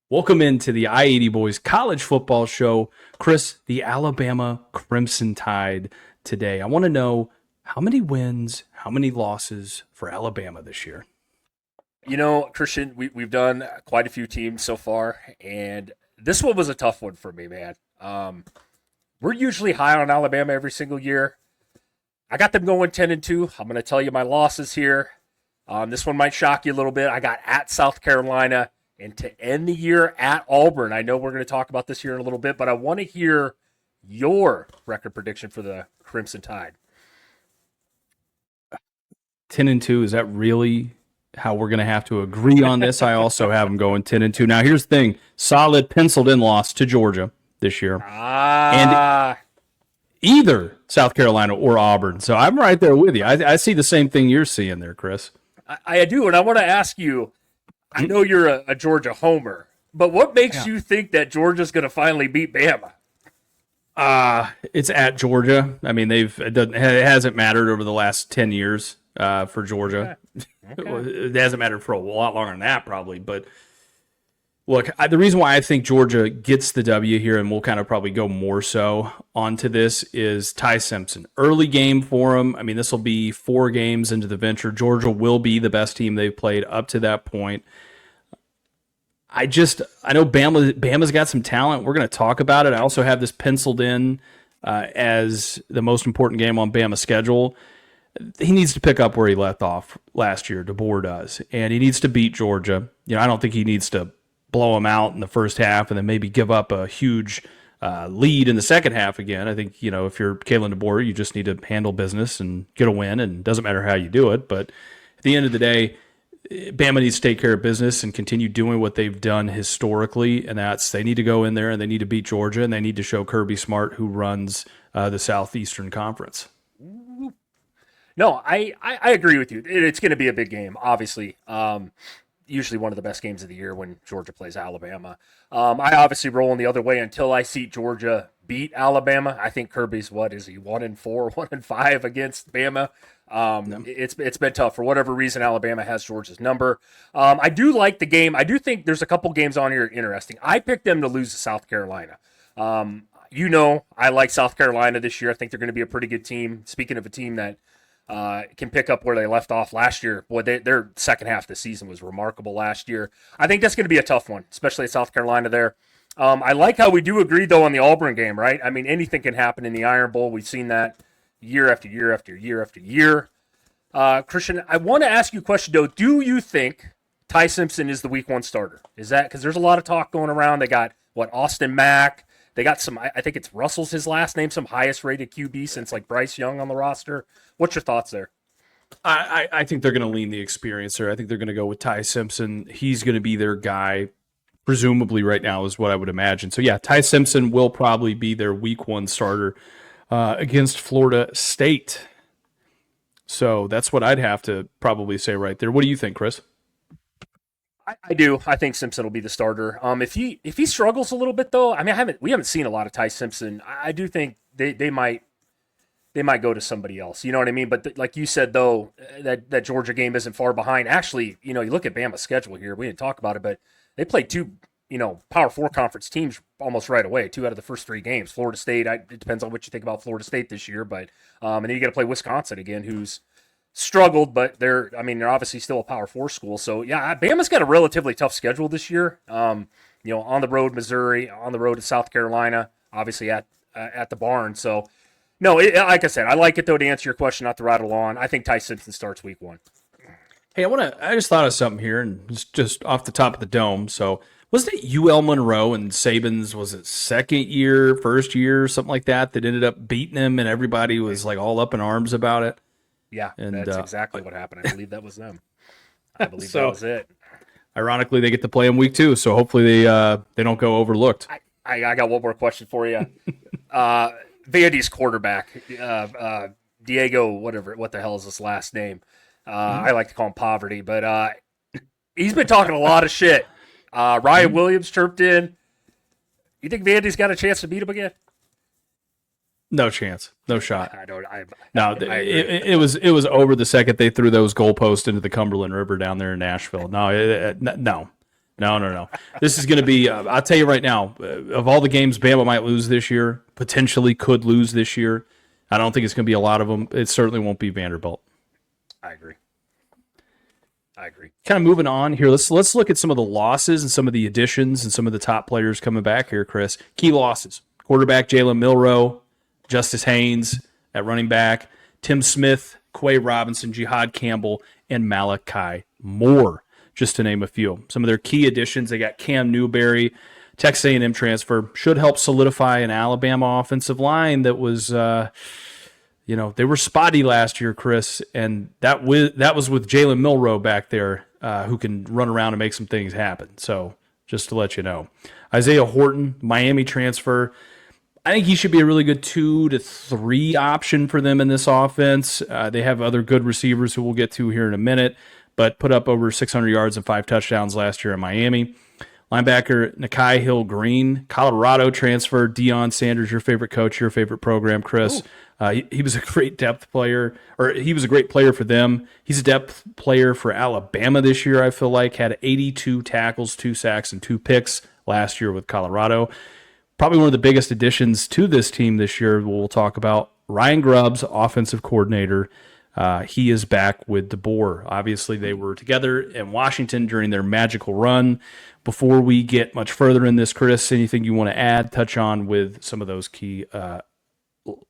Welcome into the I-80 Boys College Football Show. Chris, the Alabama Crimson Tide today. I want to know how many wins, how many losses for Alabama this year? Christian, we've done quite a few teams so far, and this one was a tough one for me, man. We're usually high on Alabama every single year. I got them going 10-2. I'm going to tell you my losses here. This one might shock you a little bit. I got at South Carolina, and to end the year at Auburn. I know we're going to talk about this here in a little bit, but I want to hear your record prediction for the Crimson Tide. 10-2, is that really how we're going to have to agree on this? I also have them going 10-2. Now, here's the thing. Solid penciled-in loss to Georgia this year. And either South Carolina or Auburn. So I'm right there with you. I see the same thing you're seeing there, Chris. I do, and I want to ask you, I know you're a Georgia homer, but what makes you think that Georgia's going to finally beat Bama? It's at Georgia. I mean, it hasn't mattered over the last 10 years for Georgia. Okay. It hasn't mattered for a lot longer than that, probably. But look, the reason why I think Georgia gets the W here, and we'll kind of probably go more so onto this, is Ty Simpson. Early game for him. I mean, this will be 4 games into the venture. Georgia will be the best team they've played up to that point. I know Bama's got some talent. We're going to talk about it. I also have this penciled in as the most important game on Bama's schedule. He needs to pick up where he left off last year. DeBoer does, and he needs to beat Georgia. I don't think he needs to blow them out in the first half and then maybe give up a huge lead in the second half again. I think, if you're Kalen DeBoer, you just need to handle business and get a win, and it doesn't matter how you do it. But at the end of the day, Bama needs to take care of business and continue doing what they've done historically, and that's they need to go in there and they need to beat Georgia, and they need to show Kirby Smart, who runs the Southeastern Conference. No, I agree with you. It's going to be a big game, obviously. Usually one of the best games of the year when Georgia plays Alabama. I obviously rolling the other way until I see Georgia beat Alabama. I think Kirby's 1-4, 1-5 against Bama. It's been tough for whatever reason. Alabama has Georgia's number. I do like the game. I do think there's a couple games on here interesting. I picked them to lose to South Carolina. I like South Carolina this year. I think they're going to be a pretty good team. Speaking of a team that can pick up where they left off last year. Boy, their second half of the season was remarkable last year. I think that's going to be a tough one, especially at South Carolina there. I like how we do agree, though, on the Auburn game, right? I mean, anything can happen in the Iron Bowl. We've seen that year after year after year after year. Christian, I want to ask you a question, though. Do you think Ty Simpson is the week 1 starter? Is that because there's a lot of talk going around? They got, Austin Mack. They got some, I think it's Russell's his last name, some highest rated QB since like Bryce Young on the roster. What's your thoughts there? I think they're going to lean the experience there. I think they're going to go with Ty Simpson. He's going to be their guy, presumably right now is what I would imagine. So yeah, Ty Simpson will probably be their week 1 starter against Florida State. So that's what I'd have to probably say right there. What do you think, Chris? I do. I think Simpson will be the starter. If he struggles a little bit though, I mean, we haven't seen a lot of Ty Simpson. I do think they might go to somebody else. You know what I mean? But like you said though, that Georgia game isn't far behind. Actually, you look at Bama's schedule here. We didn't talk about it, but they played 2 Power 4 conference teams almost right away. 2 out of the first 3 games. Florida State. It depends on what you think about Florida State this year, but and then you got to play Wisconsin again, who's struggled, but they're obviously still a Power 4 school. So yeah, Bama's got a relatively tough schedule this year. On the road Missouri, on the road to South Carolina, obviously at the Barn. So no, like I said, I like it though. To answer your question, not to rattle on, I think Ty Simpson starts week 1. Hey, I just thought of something here, and it's just off the top of the dome. So wasn't it UL Monroe and Saban's, was it second year, first year, something like that ended up beating him, and everybody was like all up in arms about it? Yeah, and that's exactly what happened. I believe that was them. I believe that was it. Ironically, they get to play him week 2, so hopefully they don't go overlooked. I got one more question for you. Vandy's quarterback, Diego, what the hell is his last name? I like to call him Poverty, but he's been talking a lot of shit. Ryan Williams chirped in. You think Vandy's got a chance to beat him again? No chance. No shot. I don't. It was over the second they threw those goalposts into the Cumberland River down there in Nashville. No, No. This is going to be, I'll tell you right now, of all the games Bama might lose this year, potentially could lose this year, I don't think it's going to be a lot of them. It certainly won't be Vanderbilt. I agree. Kind of moving on here. Let's look at some of the losses and some of the additions and some of the top players coming back here, Chris. Key losses. Quarterback Jalen Milroe, Justice Haynes at running back, Tim Smith, Quay Robinson, Jihad Campbell, and Malachi Moore, just to name a few. Some of their key additions, they got Cam Newberry, Texas A&M transfer, should help solidify an Alabama offensive line that was they were spotty last year, Chris, and that was with Jalen Milroe back there, who can run around and make some things happen. So just to let you know. Isaiah Horton, Miami transfer. I think he should be a really good 2 to 3 option for them in this offense. They have other good receivers who we'll get to here in a minute, but put up over 600 yards and 5 touchdowns last year in Miami. Linebacker Nakai Hill-Green, Colorado transfer, Deion Sanders, your favorite coach, your favorite program, Chris. He was a great depth player, or he was a great player for them. He's a depth player for Alabama this year, I feel like. Had 82 tackles, 2 sacks, and 2 picks last year with Colorado. Probably one of the biggest additions to this team this year we'll talk about. Ryan Grubbs, offensive coordinator. He is back with DeBoer. Obviously, they were together in Washington during their magical run. Before we get much further in this, Chris, anything you want to add, touch on with some of those key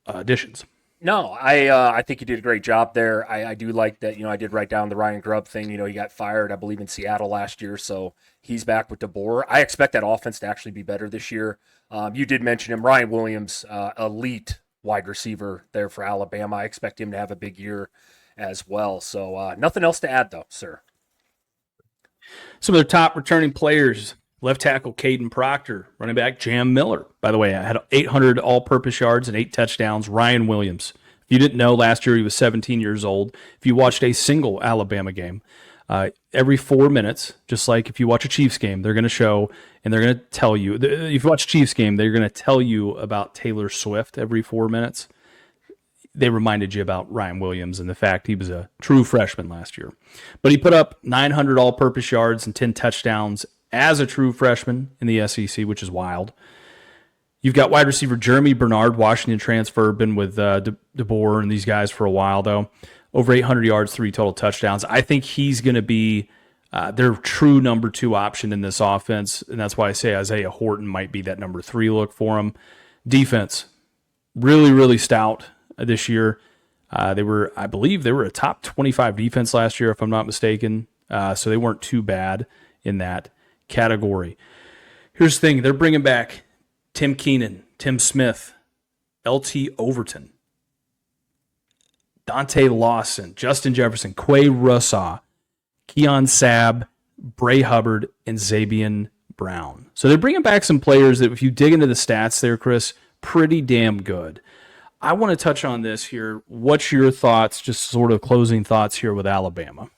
additions? No, I think you did a great job there. I do like that, I did write down the Ryan Grubb thing. He got fired, I believe, in Seattle last year, so he's back with DeBoer. I expect that offense to actually be better this year. You did mention him, Ryan Williams, elite wide receiver there for Alabama. I expect him to have a big year as well. So nothing else to add, though, sir. Some of their top returning players, left tackle Caden Proctor, running back Jam Miller. By the way, I had 800 all-purpose yards and 8 touchdowns. Ryan Williams. If you didn't know, last year he was 17 years old. If you watched a single Alabama game, every 4 minutes, just like if you watch a Chiefs game, they're going to show and they're going to tell you. If you watch a Chiefs game, they're going to tell you about Taylor Swift every 4 minutes. They reminded you about Ryan Williams and the fact he was a true freshman last year. But he put up 900 all-purpose yards and 10 touchdowns as a true freshman in the SEC, which is wild. You've got wide receiver Jeremy Bernard, Washington transfer, been with DeBoer and these guys for a while, though. Over 800 yards, 3 total touchdowns. I think he's going to be their true number 2 option in this offense, and that's why I say Isaiah Horton might be that number 3 look for him. Defense, really, really stout this year. I believe they were a top 25 defense last year, if I'm not mistaken. So they weren't too bad in that category. Here's the thing. They're bringing back Tim Keenan, Tim Smith, LT Overton, Dante Lawson, Justin Jefferson, Quay Russaw, Keon Sabb, Bray Hubbard, and Zabian Brown. So they're bringing back some players that, if you dig into the stats there, Chris, pretty damn good. I want to touch on this here. What's your thoughts, just sort of closing thoughts here with Alabama?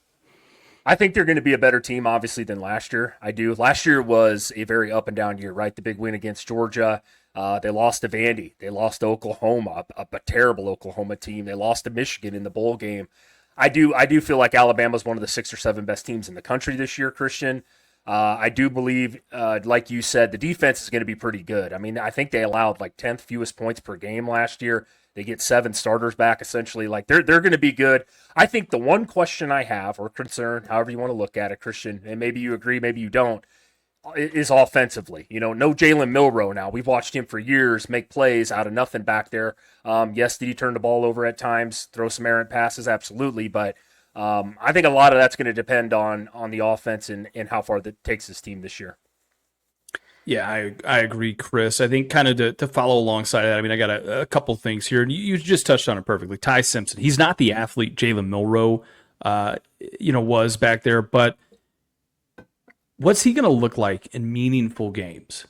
I think they're going to be a better team, obviously, than last year. I do. Last year was a very up and down year, right? The big win against Georgia. They lost to Vandy. They lost to Oklahoma, a terrible Oklahoma team. They lost to Michigan in the bowl game. I do feel like Alabama's one of the 6 or 7 best teams in the country this year, Christian. I do believe, like you said, the defense is going to be pretty good. I mean, I think they allowed like 10th fewest points per game last year. They get 7 starters back, essentially. Like they're going to be good. I think the one question I have, or concern, however you want to look at it, Christian, and maybe you agree, maybe you don't, is offensively. No Jalen Milroe now. We've watched him for years make plays out of nothing back there. Yes, did he turn the ball over at times, throw some errant passes? Absolutely. But I think a lot of that's going to depend on the offense and how far that takes this team this year. Yeah, I agree, Chris. I think kind of to follow alongside that, I mean, I got a couple things here, and you just touched on it perfectly. Ty Simpson, he's not the athlete Jalen Milroe, was back there, but what's he going to look like in meaningful games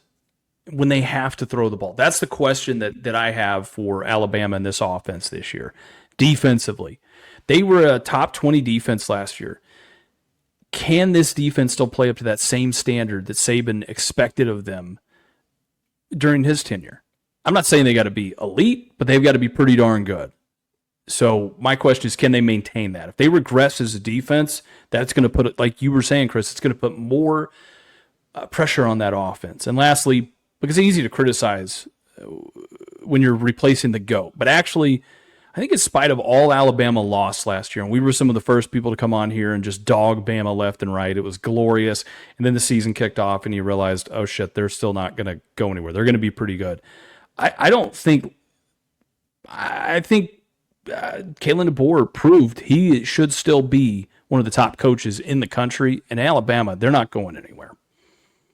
when they have to throw the ball? That's the question that I have for Alabama in this offense this year. Defensively, they were a top 20 defense last year. Can this defense still play up to that same standard that Saban expected of them during his tenure? I'm not saying they got to be elite, but they've got to be pretty darn good. So my question is, can they maintain that? If they regress as a defense, that's going to put it, like you were saying, Chris, it's going to put more pressure on that offense. And lastly, because it's easy to criticize when you're replacing the GOAT, but actually, I think in spite of all Alabama lost last year, and we were some of the first people to come on here and just dog Bama left and right. It was glorious. And then the season kicked off and you realized, oh shit, they're still not going to go anywhere. They're going to be pretty good. I think Kalen DeBoer proved he should still be one of the top coaches in the country. And Alabama, they're not going anywhere.